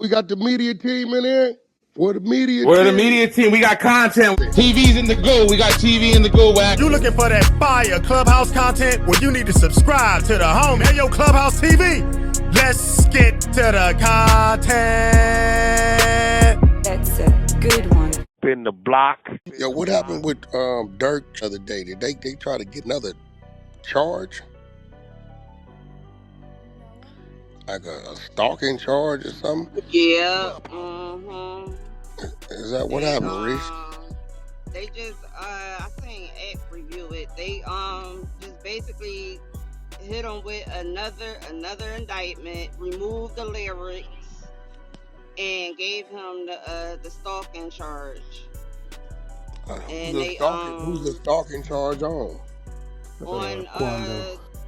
We got the media team in here. We're the media We're the team. media team. We got content. TV's in the go. We got TV in the go, Wack. You looking for that fire Clubhouse content? Well, you need to subscribe to the home. Hey, yo, Clubhouse TV. Let's get to the content. That's a good one. In the block. Yo, what happened with Durk the other day? Did they try to get another charge? Like a stalking charge or something? Yeah. Is that what happened, Reese? They just I seen X review it. They just basically hit him with another indictment, removed the lyrics, and gave him the stalking charge. Who's the stalking charge on? On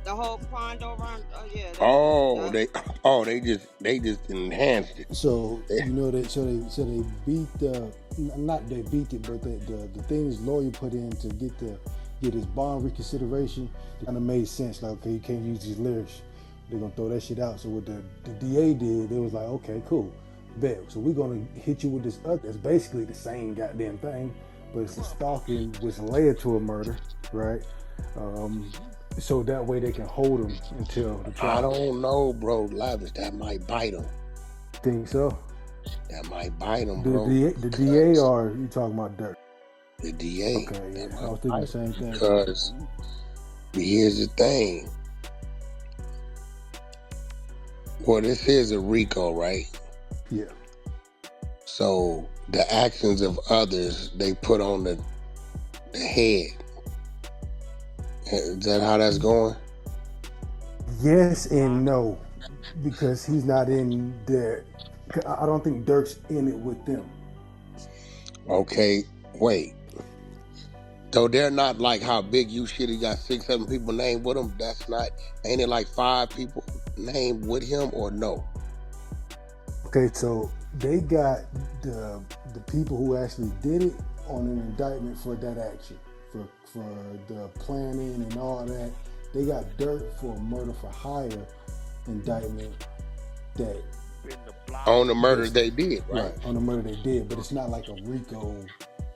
the whole Quando run. They just enhanced it. So you know they beat the they beat it, but the things lawyer put in to get his bond reconsideration kind of made sense. Like, okay, you can't use these lyrics. They're gonna throw that shit out. So what the DA did, they was like, okay, cool, bet. So we're gonna hit you with this other. It's basically the same goddamn thing, but it's a stalking which led to a murder, right? So that way they can hold him until the trial. I don't know, bro. Lavish, that might bite him. Think so? That might bite him, bro. The DA or you talking about Durk? The DA. Okay, yeah. I was thinking the same thing. Because here's the thing. Well, this is a RICO, right? Yeah. So the actions of others, they put on the head. Is that how that's going? Yes and no, because he's not in there. I don't think Durk's in it with them. Okay, wait. So they're not like how Big U shit, he got 6, 7 people named with him. That's not, ain't it like 5 people named with him or no? Okay, so they got the people who actually did it on an indictment for that action. For the planning and all that. They got Durk for murder for hire indictment that on the murder they did, right? On the murder they did, but it's not like a RICO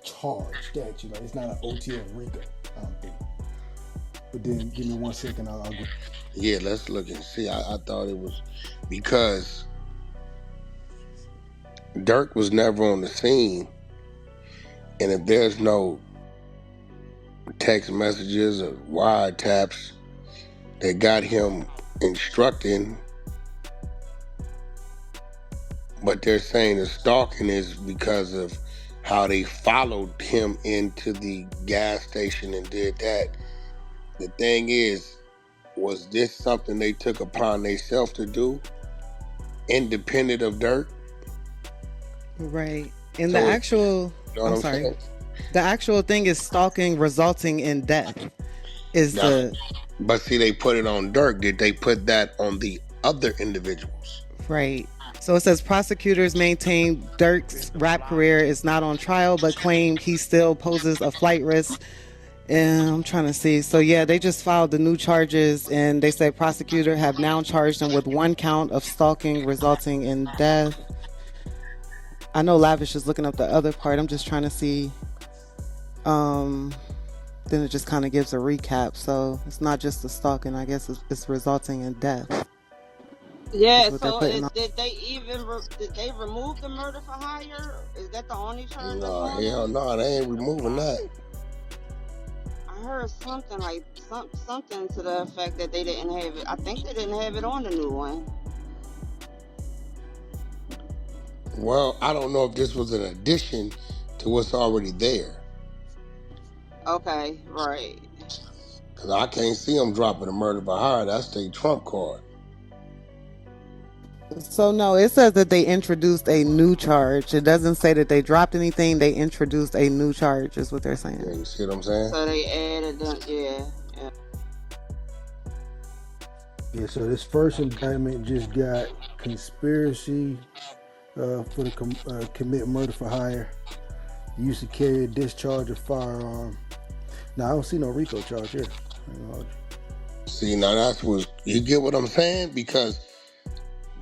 charge statute. Like, it's not an OTF RICO, I don't think. But then give me 1 second, I'll go. Yeah, let's look and see. I thought it was because Durk was never on the scene, and if there's no text messages or wiretaps that got him instructing, but they're saying the stalking is because of how they followed him into the gas station and did that. The thing is, was this something they took upon themselves to do, independent of Durk? Right. And so the actual, you know I'm sorry. Saying? The actual thing is stalking resulting in death. But see, they put it on Durk. Did they put that on the other individuals? Right. So it says prosecutors maintain Durk's rap career is not on trial, but claim he still poses a flight risk. And I'm trying to see. So yeah, they just filed the new charges, and they said prosecutor have now charged him with 1 count of stalking resulting in death. I know Lavish is looking up the other part. I'm just trying to see. Then it just kind of gives a recap. So it's not just the stalking. I guess it's resulting in death. Yeah. So did they remove the murder for hire? Is that the only charge? No, hell no, they ain't removing that. I heard something like something to the effect that they didn't have it. I think they didn't have it on the new one. Well, I don't know if this was an addition to what's already there. Okay, right. Because I can't see them dropping a murder for hire. That's their trump card. So no, it says that they introduced a new charge. It doesn't say that they dropped anything. They introduced a new charge is what they're saying. Yeah, you see what I'm saying? So they added them, yeah. Yeah, so this first indictment just got conspiracy for the commit murder for hire, use to carry a discharge of firearm. Now I don't see no RICO charge here. See, now that's what you get what I'm saying, because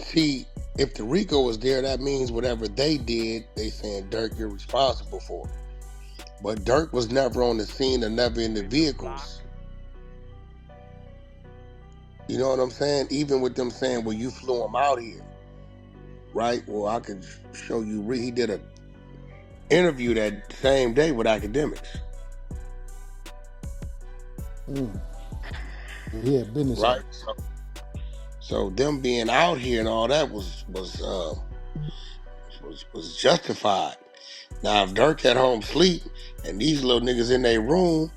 see, if the RICO was there, that means whatever they did, they saying Durk, you're responsible for it. But Durk was never on the scene or never in the vehicles. You know what I'm saying? Even with them saying, well, you flew him out here, right? Well, I could show you. He did a interview that same day with Akademiks. Yeah, business. Right? So them being out here and all that was justified. Now, if Durk at home sleep and these little niggas in their room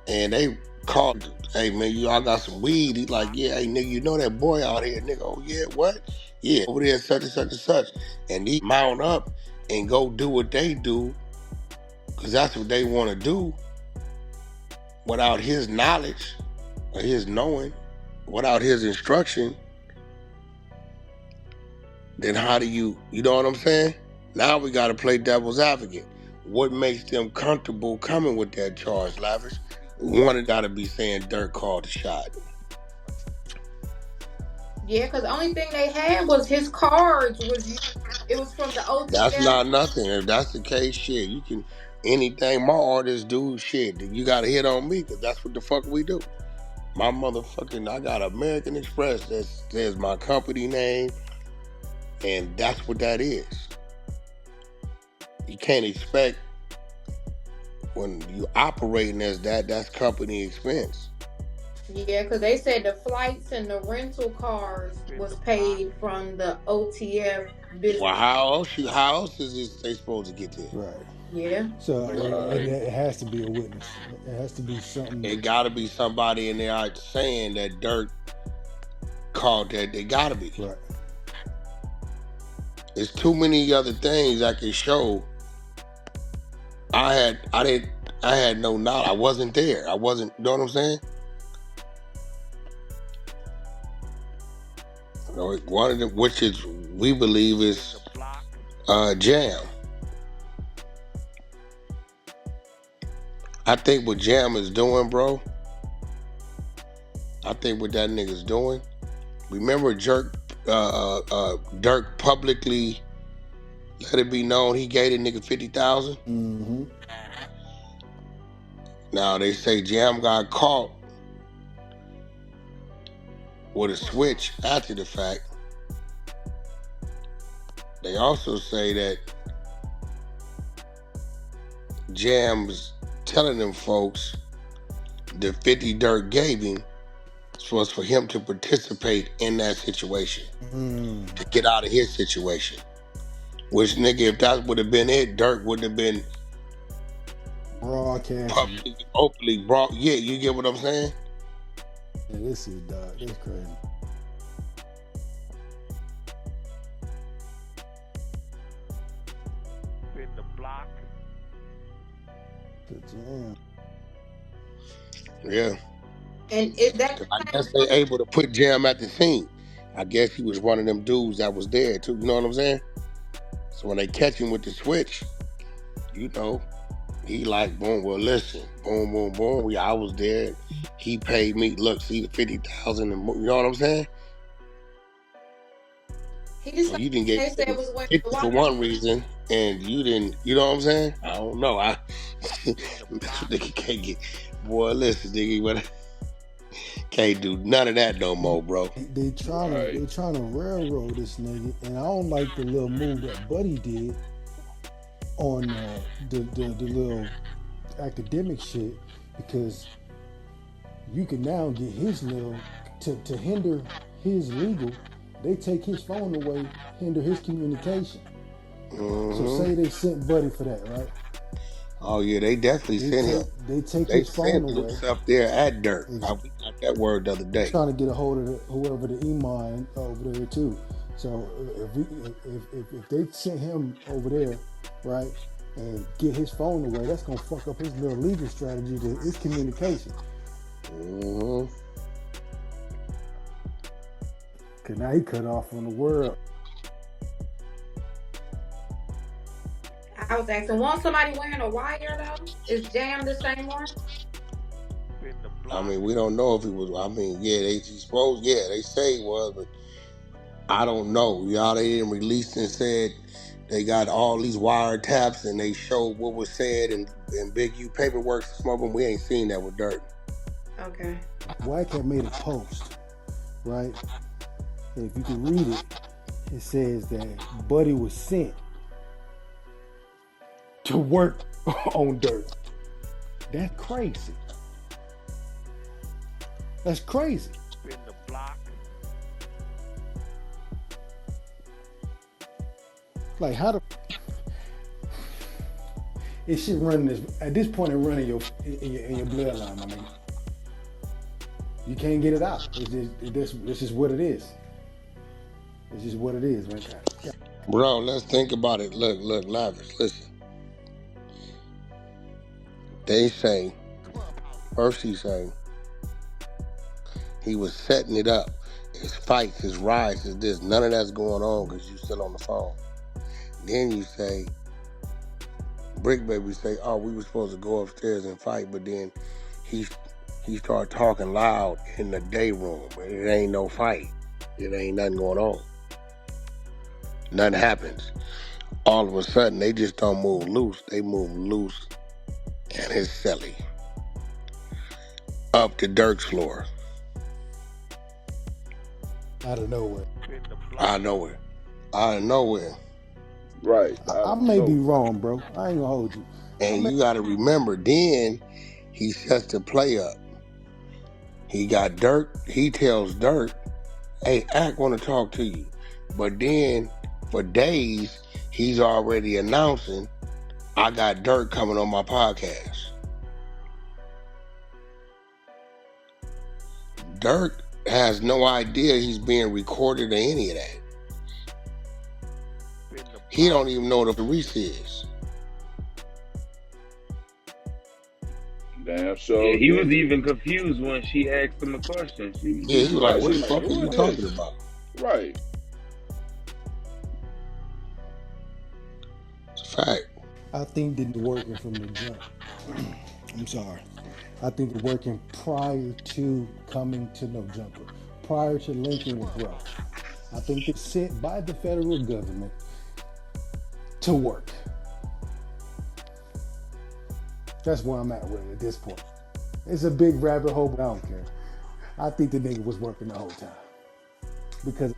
and they called, hey man, I got some weed. He's like, yeah, hey nigga, you know that boy out here, nigga. Oh yeah, what? Yeah, over there, such and such and such. And he mount up and go do what they do, because that's what they want to do, without his knowledge or his knowing, without his instruction. Then how do you know what I'm saying? Now we got to play devil's advocate. What makes them comfortable coming with that charge, Lavish? One, it got to be saying Durk called the shot. Yeah, because the only thing they had was his cards. It was from the OTF. That's not nothing. If that's the case, shit, you can, anything my artists do, shit, you got to hit on me, because that's what the fuck we do. My motherfucking, I got American Express that says my company name, and that's what that is. You can't expect, when you operating as that's company expense. Yeah, because they said the flights and the rental cars was paid from the OTF business. Well, how else is they supposed to get there? Right. Yeah. So it has to be a witness. It has to be something. It got to be somebody in there saying that Durk called that. They got to be. Right. There's too many other things I can show. I had no knowledge. I wasn't there. I wasn't. You know what I'm saying? You know, one of them, which is we believe is Jam. I think what Jam is doing, bro. I think what that nigga's doing. Remember, Durk publicly let it be known he gave the nigga 50,000. Mm-hmm. Now they say Jam got caught with a switch after the fact. They also say that Jam's telling them folks the 50 Durk gave him was for him to participate in that situation, to get out of his situation. Which, nigga, if that would have been it, Durk wouldn't have been broadcast publicly, openly brought. Yeah, you get what I'm saying? Yeah, this is dog. That's crazy. In the block. The Jam. Yeah. And is that? I guess they're able to put Jam at the scene. I guess he was one of them dudes that was there too. You know what I'm saying? So when they catch him with the switch, you know, he like, boom, well, listen, boom, boom, boom. I was there. He paid me. Look, see the 50,000, and you know what I'm saying? So you didn't get 50 for one reason, and you didn't. You know what I'm saying? I don't know. Nigga can't get. Boy, listen, nigga, but can't do none of that no more, bro. They trying to railroad this nigga, and I don't like the little move that Buddy did on the little academic shit, because you can now get his little to hinder his legal. They take his phone away, hinder his communication. Mm-hmm. So say they sent Buddy for that, right? Oh yeah, they definitely sent him. They take his phone away. Luce up there at Durk. We got that word the other day. Trying to get a hold of whoever the Iman over there too. So if they sent him over there, right, and get his phone away, that's gonna fuck up his little legal strategy, his communication. Mm-hmm. Cause now he cut off from the world. I was asking, won't somebody wearing a wire though? Is Jam the same one? I mean, we don't know if he was. I mean, yeah, they say he was, but I don't know. Y'all, they didn't release and said they got all these wiretaps and they showed what was said and Big U paperwork. Some of them we ain't seen that with Durk. Okay. Wack had made a post, right? And if you can read it, it says that Buddy was sent to work on Durk. That's crazy. That's crazy. Spin the block. Like how the it shit running this at this point it running in your bloodline, my nigga. You can't get it out. It's just what it is. It's just what it is right there. Yeah. Bro, let's think about it. Look, Lavish, listen. They say, first he say, he was setting it up. His fights, his rise, his this. None of that's going on because you still on the phone. Then you say, Brick Baby say, oh, we were supposed to go upstairs and fight, but then he started talking loud in the day room. But it ain't no fight. It ain't nothing going on. Nothing happens. All of a sudden, they just don't move Luce. They move Luce and his celly up to Durk's floor. Out of nowhere. Out of nowhere. Right. I may be wrong, bro. I ain't gonna hold you. And you got to remember, then he sets the play up. He got Durk. He tells Durk, hey, Ak want to talk to you. But then, for days, he's already announcing, I got Durk coming on my podcast. Durk has no idea he's being recorded or any of that. He don't even know what the Reese is. Damn sure. Yeah, he was even confused when she asked him a question. He was like, what the fuck are you talking about? Right. It's a fact. I think that they're working from the jump. I'm sorry. I think they're working prior to coming to No Jumper, prior to linking with Bro. I think they're sent by the federal government to work. That's where I'm at with it at this point. It's a big rabbit hole, but I don't care. I think the nigga was working the whole time. Because,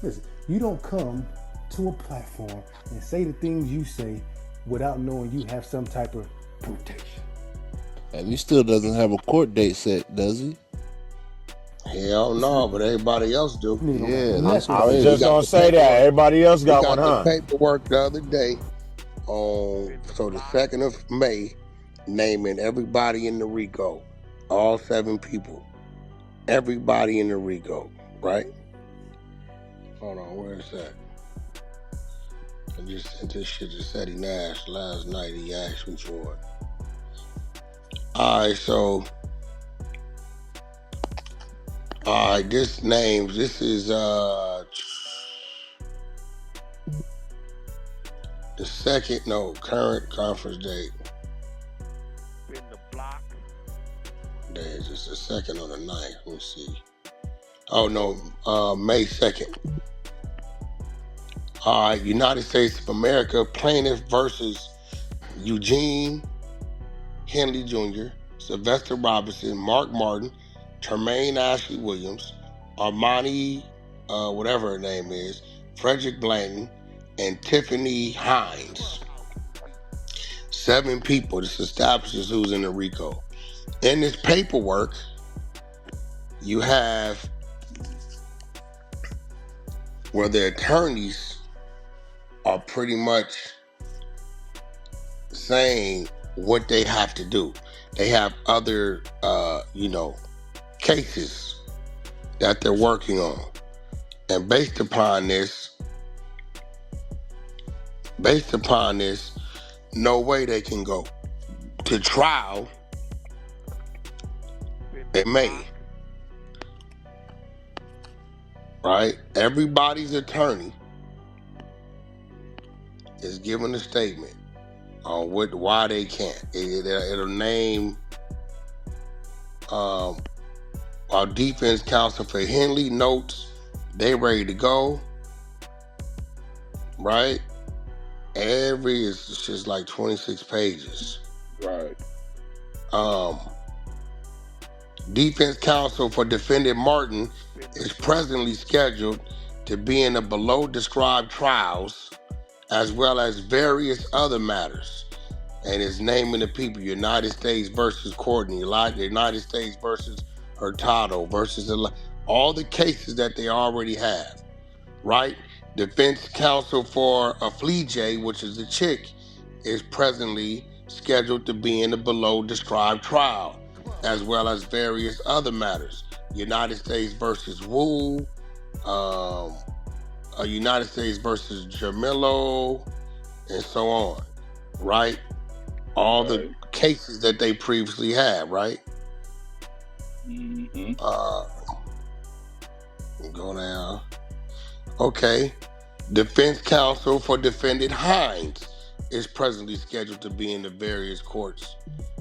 listen, you don't come to a platform and say the things you say without knowing you have some type of protection. And he still doesn't have a court date set, does he? Hell no, but everybody else do. Yeah, that's I was crazy. just gonna say that. Everybody else got one, the huh? paperwork the other day on the 2nd of May, naming everybody in the RICO, all 7 people, everybody in the RICO, right? Hold on, where is that? I just sent this shit to Seti Nash last night. He asked me for it. All right, so. All right, this is the current conference date. Spin the block. Days, it's the 2nd or the 9th, let me see. Oh no, May 2nd. All right, United States of America, plaintiff versus Eugene Henley Jr., Sylvester Robinson, Mark Martin, Tremaine Ashley Williams, Armani, whatever her name is, Frederick Blanton, and Tiffany Hines. 7 people. This establishes who's in the RICO. In this paperwork, you have where the attorneys are pretty much saying what they have to do. They have other, cases that they're working on. And based upon this, no way they can go to trial in May. Right? Everybody's attorney is giving a statement on why they can't. It'll name our defense counsel for Henley notes they ready to go. right? Every is just like 26 pages. Right. Defense counsel for defendant Martin is presently scheduled to be in the below described trials as well as various other matters. And is naming the people: United States versus Courtney, United States versus Hurtado versus all the cases that they already have, right? Defense counsel for a Flea J, which is the chick, is presently scheduled to be in the below described trial, as well as various other matters. United States versus Wu, United States versus Jamilo, and so on, right? All the cases that they previously had, right? Mm-hmm. Go down. Okay. Defense counsel for defendant Hines is presently scheduled to be in the various courts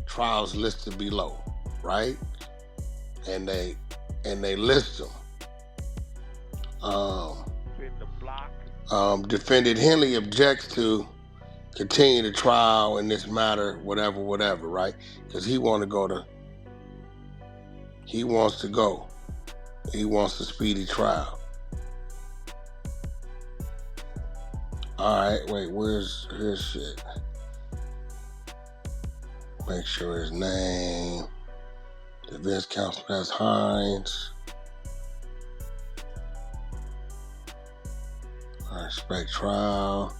trials listed below, right? And they list them. Defendant Henley objects to continue the trial in this matter, whatever, right? Because he wants to go. He wants a speedy trial. All right, wait, where's his shit? Make sure his name. Defense counsel has Hines. I respect trial.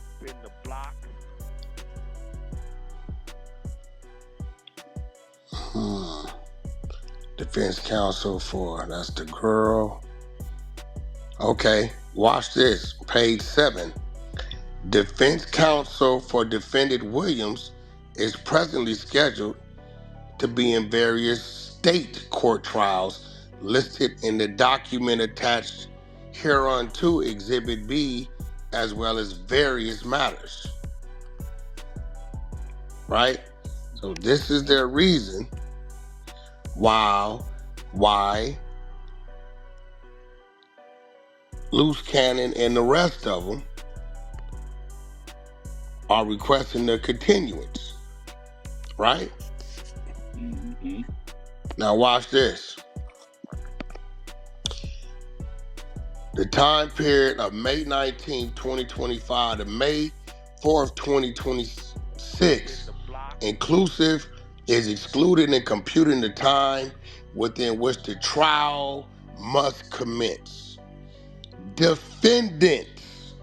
Defense counsel for, that's the girl. Okay, watch this. Page 7. Defense counsel for defendant Williams is presently scheduled to be in various state court trials listed in the document attached hereunto Exhibit B, as well as various matters. Right? So this is their reason why Luce Cannon and the rest of them are requesting the continuance. Right? Mm-hmm. Now watch this. The time period of May 19, 2025 to May 4th, 2026, inclusive, is excluded in computing the time within which the trial must commence. Defendants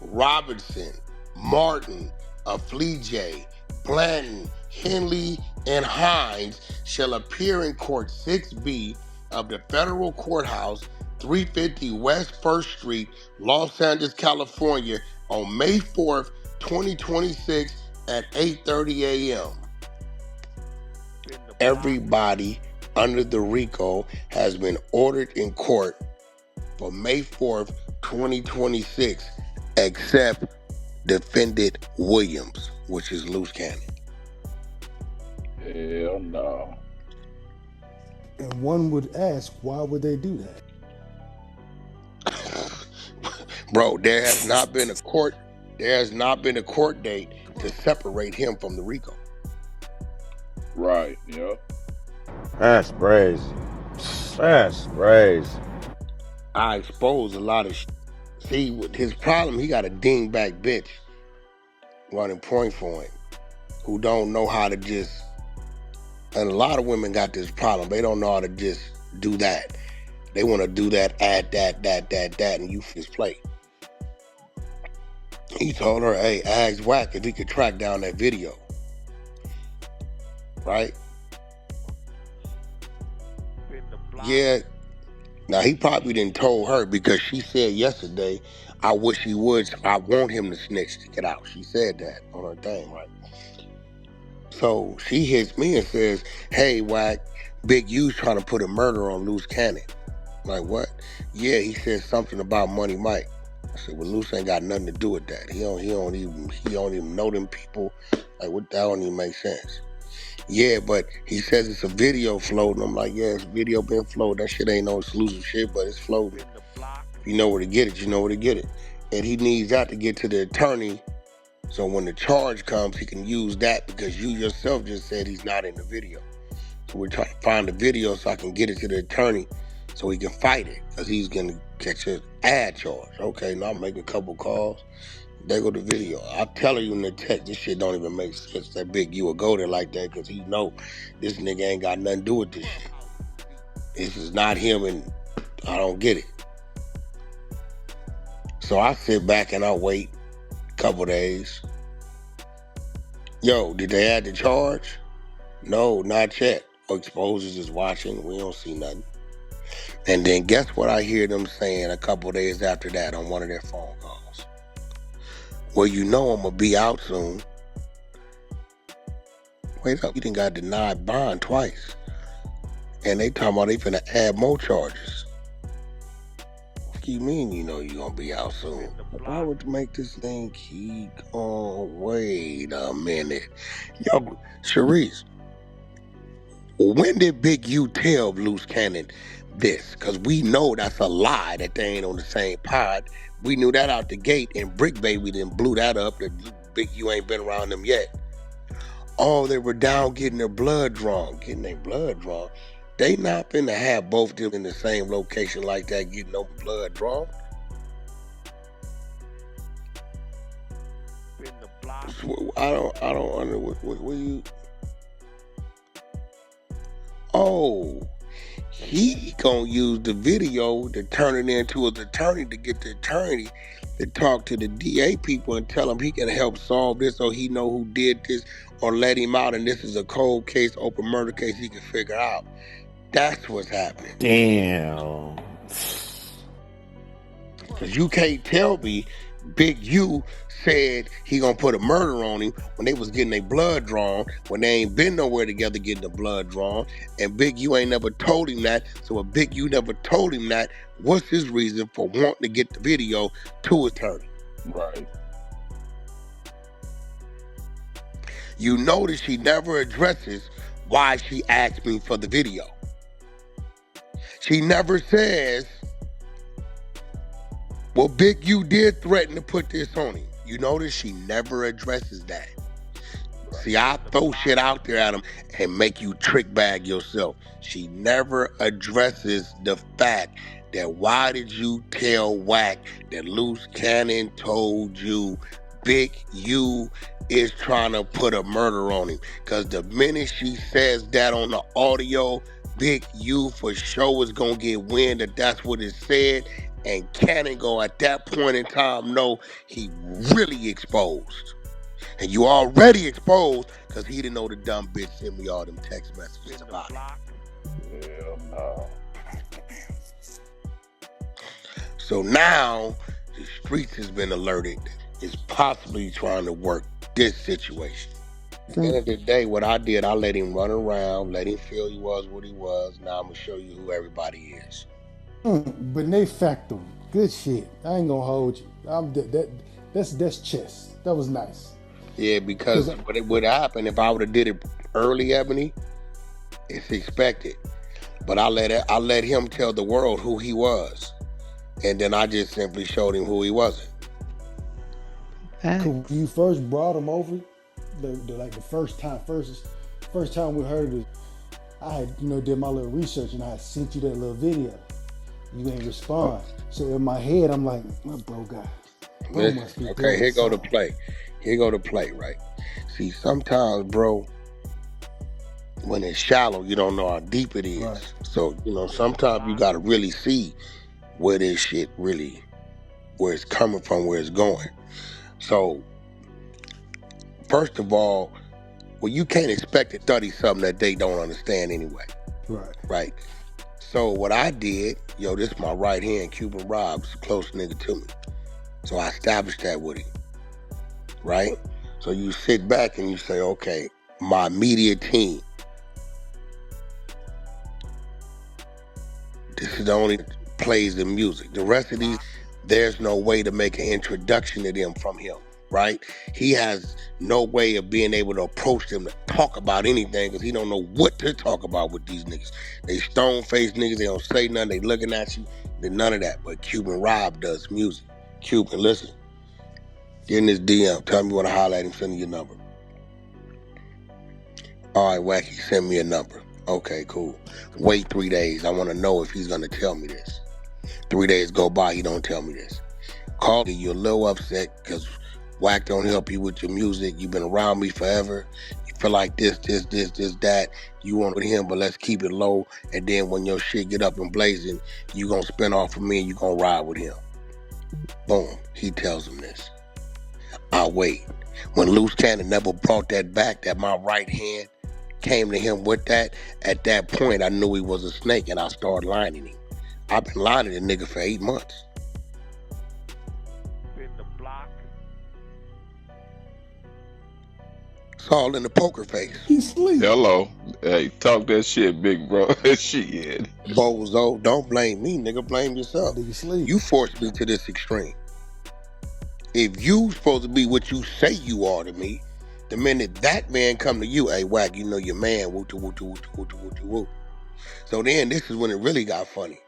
Robinson, Martin, Aflige, Blanton, Henley, and Hines shall appear in Court 6B of the Federal Courthouse, 350 West 1st Street, Los Angeles, California, on May 4th, 2026 at 8:30 a.m. Everybody under the RICO has been ordered in court for May 4th, 2026, except defendant Williams, which is Luce Cannon. Hell no. And one would ask, why would they do that? Bro, there has not been a court date to separate him from the RICO. Right, yep. That's crazy. That's crazy. I expose a lot of shit. See, with his problem, he got a dingback bitch running point for him who don't know how to just, and a lot of women got this problem. They don't know how to just do that. They want to do that, add that, and you just play. He told her, hey, ask Wack if he could track down that video. Right? Yeah. Now, he probably didn't told her because she said yesterday, I wish he would. I want him to snitch to get out. She said that on her thing, right? So she hits me and says, hey, Wack, Big U's trying to put a murder on Luce Cannon. I'm like, what? Yeah, he said something about Money Mike. I said, well, Luce ain't got nothing to do with that. He don't even know them people. Like, what? That don't even make sense. Yeah, but he says it's a video floating. I'm like, yeah, it's video been floating. That shit ain't no exclusive shit, but it's floating. If you know where to get it, you know where to get it. and he needs that to get to the attorney. So when the charge comes, he can use that because you yourself just said he's not in the video. So we're trying to find the video so I can get it to the attorney so he can fight it because he's going to catch an ad charge. Okay, now I'm making a couple calls. There go the video. I'll tell you in the text, this shit don't even make sense. That Big U will go there like that because he know this nigga ain't got nothing to do with this shit. This is not him and I don't get it. So I sit back and I wait a couple days. Yo, did they add the charge? No, not yet. Exposures is watching. We don't see nothing. And then guess what I hear them saying a couple days after that on one of their phone calls? Well, you know I'm going to be out soon. Wait up, you done got denied bond twice. And they talking about they finna add more charges. What do you mean you know you going to be out soon? Why would you make this thing keep on? Wait a minute. Yo, Sharice, when did Big U tell Luce Cannon this? Because we know that's a lie that they ain't on the same pod. We knew that out the gate, and Brick Baby then blew that up. That Big U ain't been around them yet. Oh, they were down getting their blood drawn. They not finna have both them in the same location like that getting no blood drawn. I don't under what you. Oh, he gonna use the video to turn it into his attorney to get the attorney to talk to the DA people and tell him he can help solve this or he know who did this or let him out and this is a cold case, open murder case he can figure out. That's what's happening. Damn. Because you can't tell me Big U said he gonna put a murder on him when they was getting their blood drawn, when they ain't been nowhere together getting the blood drawn, and Big U ain't never told him that. So if Big U never told him that, what's his reason for wanting to get the video to his attorney? Right. You notice she never addresses why she asked me for the video. She never says, well, Big U did threaten to put this on him. You notice she never addresses that. See, I throw shit out there at him and make you trick bag yourself. She never addresses the fact that why did you tell Wack that Luce Cannon told you Big U is trying to put a murder on him? Because the minute she says that on the audio, Big U for sure is going to get wind that that's what it said. And Cannon go at that point in time know he really exposed. And you already exposed because he didn't know the dumb bitch sent me all them text messages about it. Hell no. So now the streets has been alerted. Is possibly trying to work this situation. At the end of the day, what I did, I let him run around, let him feel he was what he was. Now I'm gonna show you who everybody is. But they factor. Good shit. I ain't gonna hold you. That's chess. That was nice. Yeah, because what it would happen if I would have did it early, Ebony, it's expected. But I let him tell the world who he was. And then I just simply showed him who he wasn't. When you first brought him over, the first time we heard it, I had did my little research and I had sent you that little video. You ain't respond. So in my head, I'm like, my bro guy. Okay, here go to play. Here go to play, right? See, sometimes, bro, when it's shallow, you don't know how deep it is. Right. So, sometimes you got to really see where this shit really, where it's coming from, where it's going. So, first of all, well, you can't expect to study something that they don't understand anyway. Right. So what I did, this is my right hand, Cuban Rob's close nigga to me. So I established that with him. Right? So you sit back and you say, okay, my immediate team. This is the only that plays the music. The rest of these, there's no way to make an introduction to them from him. Right? He has no way of being able to approach them to talk about anything because he don't know what to talk about with these niggas. They stone-faced niggas. They don't say nothing. They looking at you. None of that. But Cuban Rob does music. Cuban, listen. Get in this DM. Tell me you want to holler at him. Send me your number. All right, Wacky, send me a number. Okay, cool. Wait 3 days. I want to know if he's going to tell me this. 3 days go by, he don't tell me this. Call me, you're a little upset because Wack don't help you with your music. You've been around me forever. You feel like this, that. You want with him, but let's keep it low. And then when your shit get up and blazing, you going to spin off of me and you going to ride with him. Boom. He tells him this. I'll wait. When Luce Cannon never brought that back, that my right hand came to him with that, at that point, I knew he was a snake and I started lining him. I've been lining the nigga for 8 months. In the block. It's all in the poker face. He sleep. Hello. Hey, talk that shit, big bro. Shit. Bozo, don't blame me, nigga. Blame yourself. Nigga sleep. You forced me to this extreme. If you supposed to be what you say you are to me, the minute that man come to you, hey, Wack, you know your man, woo. So then this is when it really got funny.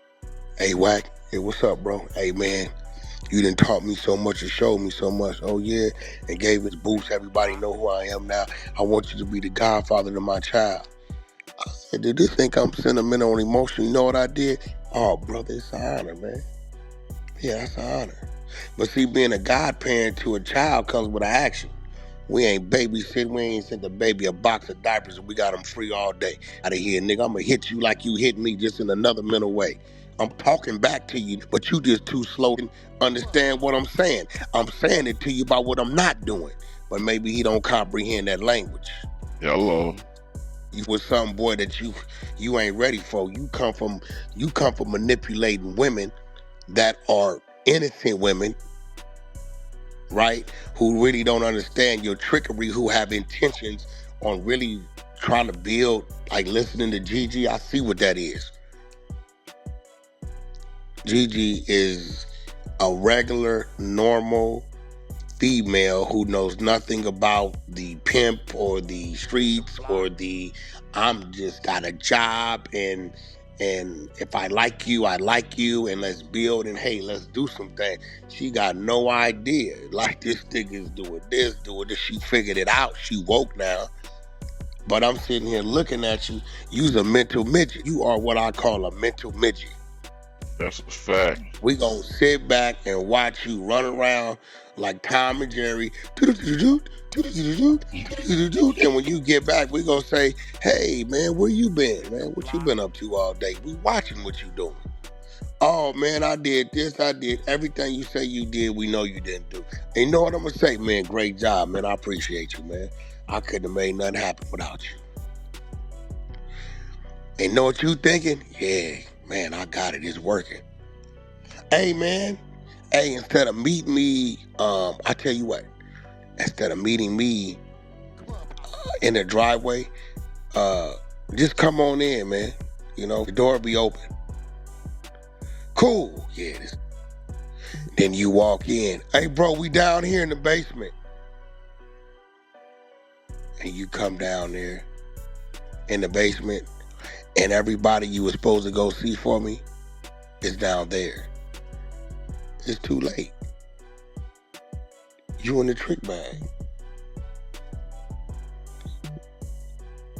Hey, Wack, hey, what's up, bro? Hey, man, you done taught me so much and showed me so much. Oh, yeah, and gave us boosts. Everybody know who I am now. I want you to be the godfather to my child. I said, did this think I'm sentimental and emotional? You know what I did? Oh, brother, it's an honor, man. Yeah, that's an honor. But see, being a godparent to a child comes with an action. We ain't babysitting. We ain't sent the baby a box of diapers and we got him free all day. Out of here, nigga. I'm going to hit you like you hit me, just in another mental way. I'm talking back to you, but you just too slow to understand what I'm saying. I'm saying it to you about what I'm not doing. But maybe he don't comprehend that language. Hello. You was some boy that you ain't ready for. You come from manipulating women that are innocent women, right? Who really don't understand your trickery, who have intentions on really trying to build, like listening to Gigi. I see what that is. Gigi is a regular, normal female who knows nothing about the pimp or the streets or the I'm just got a job and if I like you and let's build and hey, let's do something. She got no idea. Like this nigga's doing this. She figured it out. She woke now. But I'm sitting here looking at you. You's a mental midget. You are what I call a mental midget. That's a fact. We gonna sit back and watch you run around like Tom and Jerry. And when you get back, we gonna say, hey man, where you been, man? What you been up to all day? We watching what you doing. Oh man, I did this, I did everything you say you did, we know you didn't do. And you know what I'm gonna say, man? Great job, man. I appreciate you, man. I couldn't have made nothing happen without you. And know what you thinking? Yeah, man, I got it. It's working. Hey, man. Hey, instead of meeting me, I tell you what. Instead of meeting me in the driveway, just come on in, man. You know, the door be open. Cool. Yeah. Then you walk in. Hey, bro, we down here in the basement. And you come down there in the basement, and everybody you were supposed to go see for me is down there. It's too late. You in the trick bag.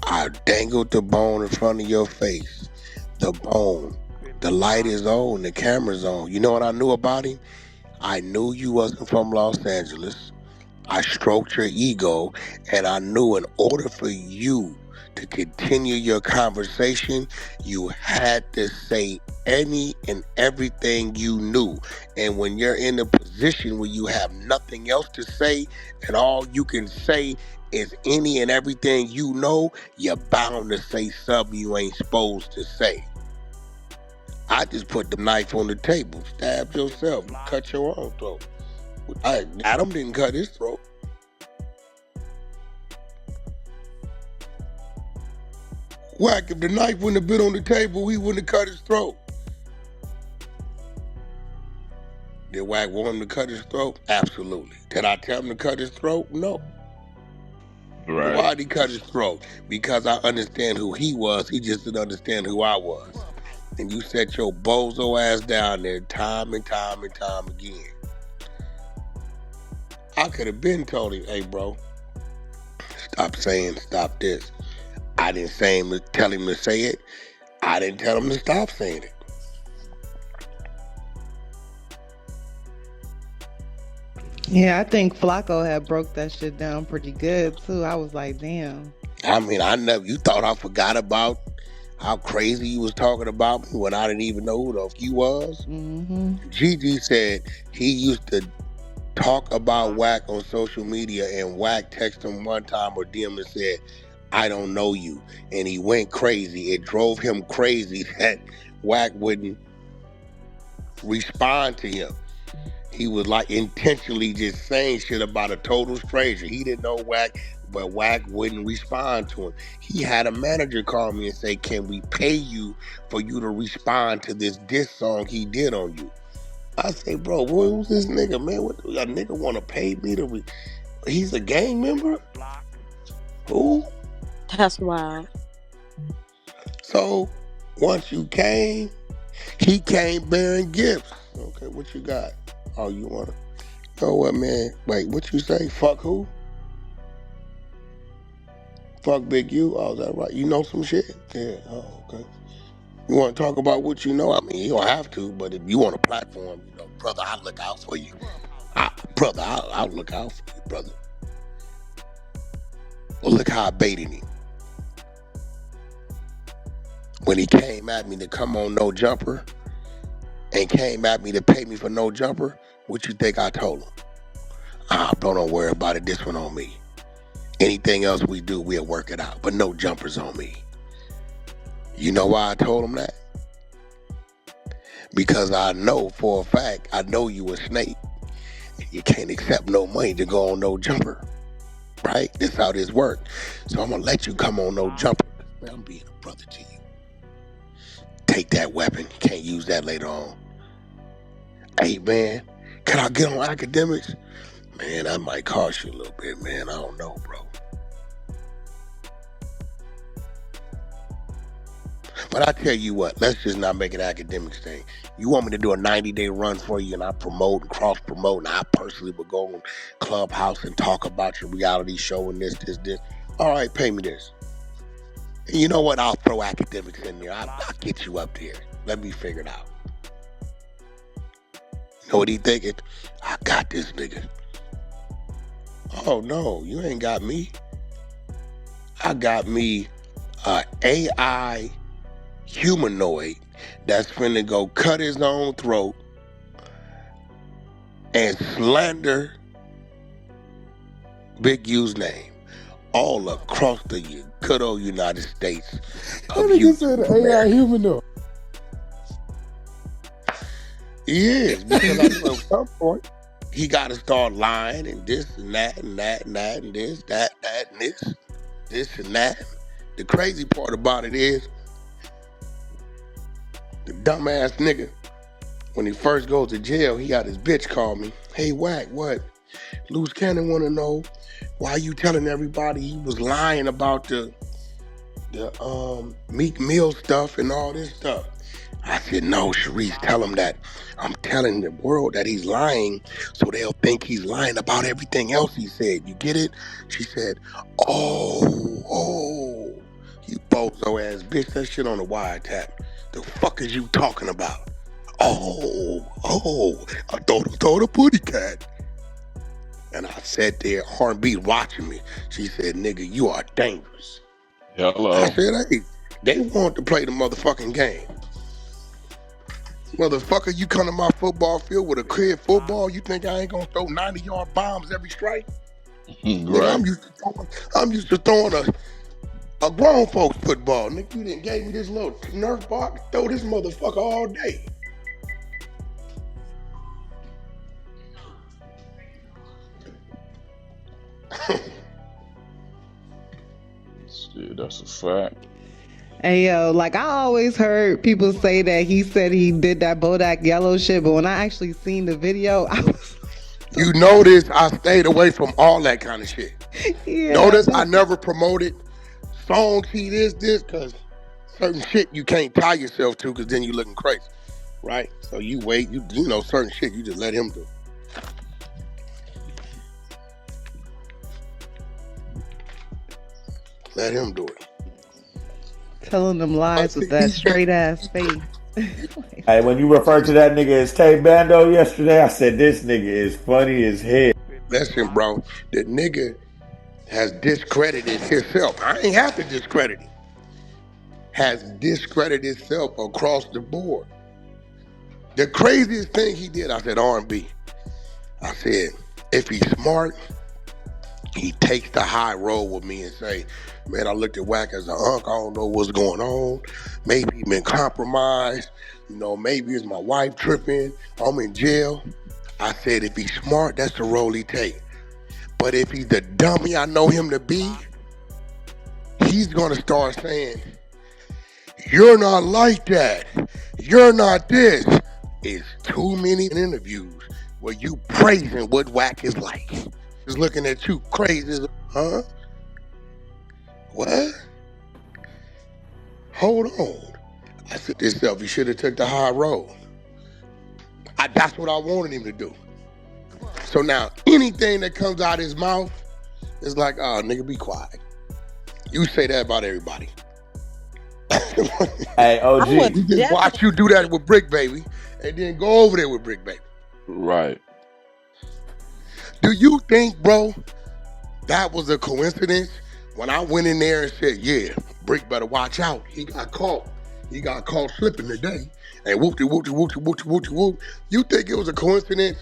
I dangled the bone in front of your face. The bone. The light is on, the camera's on. You know what I knew about him? I knew you wasn't from Los Angeles. I stroked your ego, and I knew in order for you to continue your conversation, you had to say any and everything you knew. And when you're in a position where you have nothing else to say, and all you can say is any and everything you know, you're bound to say something you ain't supposed to say. I just put the knife on the table, stabbed yourself, cut your own throat. Adam didn't cut his throat. Wack, if the knife wouldn't have been on the table, he wouldn't have cut his throat. Did Wack want him to cut his throat? Absolutely. Did I tell him to cut his throat? No. Right. Why'd he cut his throat? Because I understand who he was. He just didn't understand who I was. And you set your bozo ass down there time and time and time again. I could have been told him, hey, bro, stop this. I didn't tell him to say it. I didn't tell him to stop saying it. Yeah, I think Flacco had broke that shit down pretty good too. I was like, damn. I mean, you thought I forgot about how crazy you was talking about me when I didn't even know who the fuck you was? Mm-hmm. Gigi said he used to talk about Wack on social media, and Wack texted him one time or DM and said, I don't know you. And he went crazy. It drove him crazy that Wack wouldn't respond to him. He was like intentionally just saying shit about a total stranger. He didn't know Wack, but Wack wouldn't respond to him. He had a manager call me and say, can we pay you for you to respond to this diss song he did on you? I say, bro, who's this nigga, man? What a nigga want to pay me to he's a gang member? Who? That's wild. So once you came, he came bearing gifts. Okay, what you got? Oh, you want to? You know what, man? Wait, what you say? Fuck who? Fuck Big U? Oh, is that right? You know some shit? Yeah, oh, okay. You want to talk about what you know? I mean, you don't have to, but if you want a platform, you know, brother, I'll look out for you. I'll look out for you, brother. Well, look how I baited him. When he came at me to come on No Jumper and came at me to pay me for No Jumper, what you think I told him? Bro, don't worry about it. This one on me. Anything else we do, we'll work it out. But No Jumpers on me. You know why I told him that? Because I know for a fact, I know you a snake. You can't accept no money to go on No Jumper. Right? This how this work. So I'm going to let you come on No Jumper. Man, I'm being a brother to you. Take that weapon. You can't use that later on. Hey, man, can I get on Akademiks? Man, that might cost you a little bit, man. I don't know, bro. But I tell you what, let's just not make an Akademiks thing. You want me to do a 90-day run for you and I promote and cross-promote, and I personally would go on Clubhouse and talk about your reality show and this. All right, pay me this. And you know what? I'll throw Akademiks in there. I'll get you up there. Let me figure it out. You know what he thinking? I got this nigga. Oh, no, you ain't got me. I got me AI humanoid that's finna go cut his own throat and slander Big U's name all across the good old United States of you said AI humanoid. He is, because I know at some point he got to start lying and this and that and that and that and this, that and this and that. The crazy part about it is the dumbass nigga, when he first goes to jail, he got his bitch call me. Hey, Wack, what? Luce Cannon want to know why you telling everybody he was lying about the Meek Mill stuff and all this stuff. I said, no, Sharice, tell him that I'm telling the world that he's lying so they'll think he's lying about everything else he said. You get it? She said, oh, you bozo ass bitch, that shit on the wiretap. The fuck is you talking about? Oh, I thought a putty cat. And I sat there, heartbeat watching me. She said, nigga, you are dangerous. Hello. I said, hey, they want to play the motherfucking game. Motherfucker, you come to my football field with a clear football, you think I ain't gonna throw 90-yard bombs every strike? Right. Nigga, I'm used to throwing a grown folks football. Nigga, you done gave me this little Nerf ball to throw this motherfucker all day. Shit, that's a fact. Hey, yo, like I always heard people say that he said he did that Bodak Yellow shit, but when I actually seen the video, I was... You notice I stayed away from all that kind of shit. Yeah, Notice I never promoted songs he this, because certain shit you can't tie yourself to because then you looking crazy, right? So you wait, you know certain shit you just let him do. Let him do it. Telling them lies with that straight ass face. Hey, when you referred to that nigga as Tay Bando yesterday, I said this nigga is funny as hell. Listen, bro, the nigga has discredited himself. I ain't have to discredit him. Has discredited himself across the board. The craziest thing he did, I said R&B. I said, if he's smart, he takes the high road with me and say, man, I looked at Wack as an unk. I don't know what's going on. Maybe he been compromised. You know, maybe it's my wife tripping. I'm in jail. I said, if he's smart, that's the role he take. But if he's the dummy I know him to be, he's going to start saying, you're not like that. You're not this. It's too many interviews where you praising what Wack is like. He's looking at you crazy. Huh? What? Hold on. I said to myself, he should have took the high road. That's what I wanted him to do. So now anything that comes out of his mouth is like, oh, nigga, be quiet. You say that about everybody. Hey, OG. We just watch you do that with Brick Baby and then go over there with Brick Baby. Right. Do you think, bro, that was a coincidence? When I went in there and said, yeah, Brick better watch out. He got caught. He got caught slipping today. And whoop-de-whoop-de-whoop-de-whoop-de-whoop-de-whoop. You think it was a coincidence?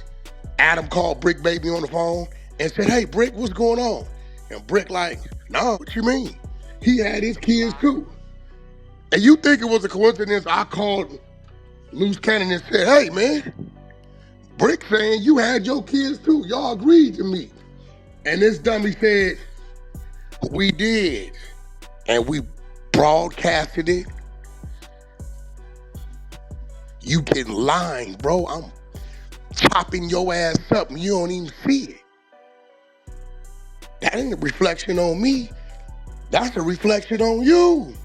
Adam called Brick Baby on the phone and said, hey, Brick, what's going on? And Brick like, nah, what you mean? He had his kids too. And you think it was a coincidence I called Luce Cannon and said, hey, man, Brick saying you had your kids too. Y'all agreed to meet. And this dummy said, we did. And we broadcasted it. You getting lying, bro. I'm chopping your ass up and you don't even see it. That ain't a reflection on me. That's a reflection on you.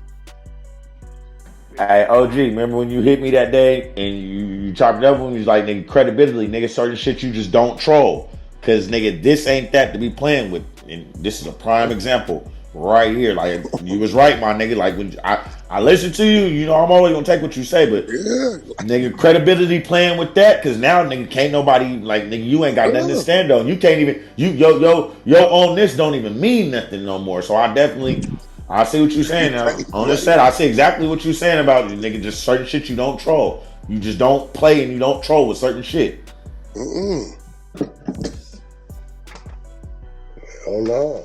Hey, OG, remember when you hit me that day and you chopped it up when you was like, nigga, credibility, nigga, certain shit you just don't troll. Cause nigga, this ain't that to be playing with. And this is a prime example right here. Like, you was right, my nigga. Like, when I listen to you, you know, I'm always gonna take what you say, but nigga, credibility playing with that, cause now, nigga, can't nobody, like, nigga, you ain't got nothing to stand on. You can't even, yo on this don't even mean nothing no more. So I see what you're saying now. On this set, I see exactly what you're saying about you, nigga. Just certain shit you don't troll. You just don't play and you don't troll with certain shit. Oh no.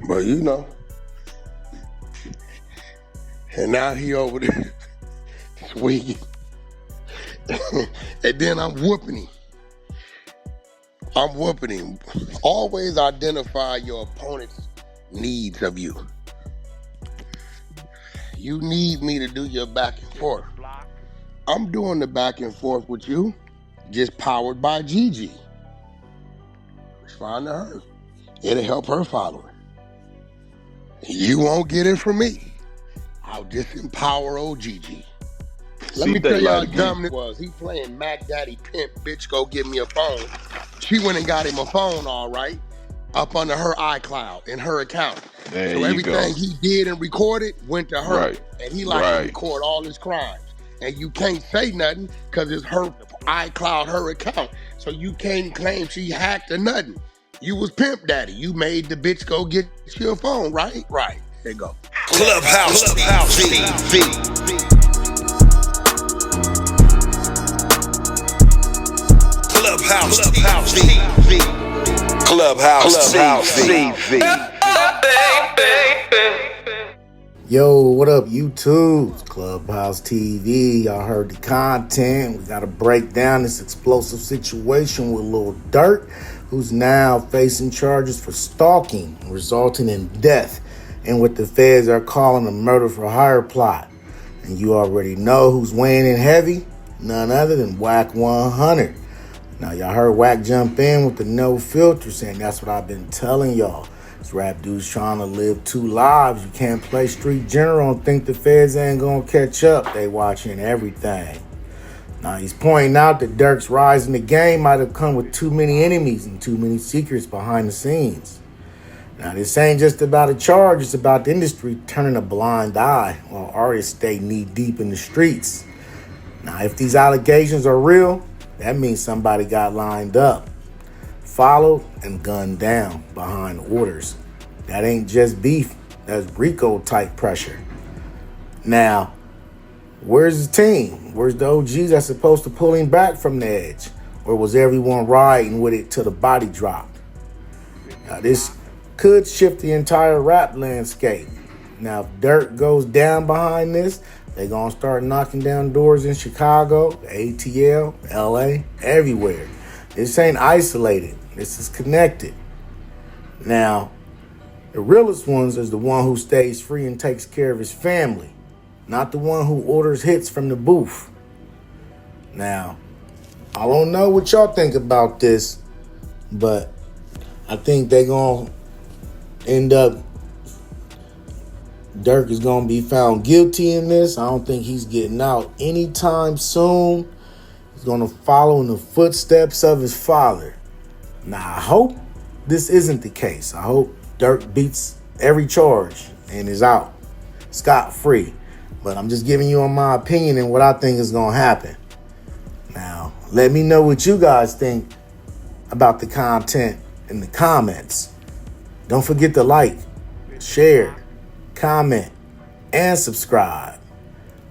But you know. And now he over there swinging. And then I'm whooping him. Always identify your opponent's needs of you. You need me to do your back and forth. I'm doing the back and forth with you, just powered by Gigi. Respond to her. It'll help her following. You won't get it from me. I'll just empower old Gigi. Let me tell you how dumb it was. He playing Mac Daddy Pimp, bitch, go get me a phone. She went and got him a phone, all right, up under her iCloud, in her account. There so everything he did and recorded went to her. Right. And he likes to record all his crimes. And you can't say nothing because it's her iCloud, her account. So you can't claim she hacked or nothing. You was Pimp Daddy. You made the bitch go get your phone, right? Right. There you go. Clubhouse TV. Clubhouse TV. Yo, what up, YouTube? It's Clubhouse TV. Y'all heard the content. We got to break down this explosive situation with Lil Durk, who's now facing charges for stalking, resulting in death, and what the feds are calling a murder for hire plot. And you already know who's weighing in heavy, none other than Wack 100. Now, y'all heard Wack jump in with the no filter, saying that's what I've been telling y'all. This rap dude's trying to live two lives. You can't play street general and think the feds ain't gonna catch up. They watching everything. Now, he's pointing out that Durk's rise in the game might have come with too many enemies and too many secrets behind the scenes. Now, this ain't just about a charge, it's about the industry turning a blind eye while artists stay knee deep in the streets. Now, if these allegations are real, that means somebody got lined up, followed, and gunned down behind orders. That ain't just beef, that's RICO type pressure. Now, where's the team? Where's the OGs that's supposed to pull him back from the edge? Or was everyone riding with it till the body dropped? Now, this could shift the entire rap landscape. Now, if Durk goes down behind this, they're going to start knocking down doors in Chicago, ATL, LA, everywhere. This ain't isolated. This is connected. Now, the realest ones is the one who stays free and takes care of his family, not the one who orders hits from the booth. Now, I don't know what y'all think about this, but I think they're going to end up, Durk is going to be found guilty in this. I don't think he's getting out anytime soon. He's going to follow in the footsteps of his father. Now, I hope this isn't the case. I hope Durk beats every charge and is out scot-free. But I'm just giving you my opinion and what I think is going to happen. Now, let me know what you guys think about the content in the comments. Don't forget to like, share, comment, and subscribe.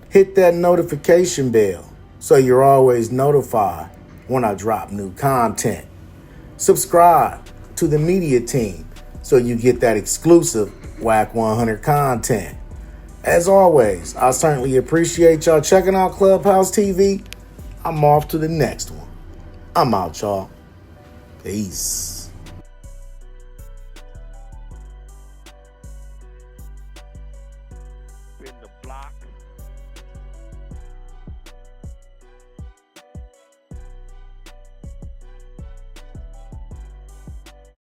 Hit that notification bell so you're always notified when I drop new content. Subscribe to the media team so you get that exclusive Wack 100 content. As always, I certainly appreciate y'all checking out Clubhouse TV. I'm off to the next one. I'm out, y'all. Peace.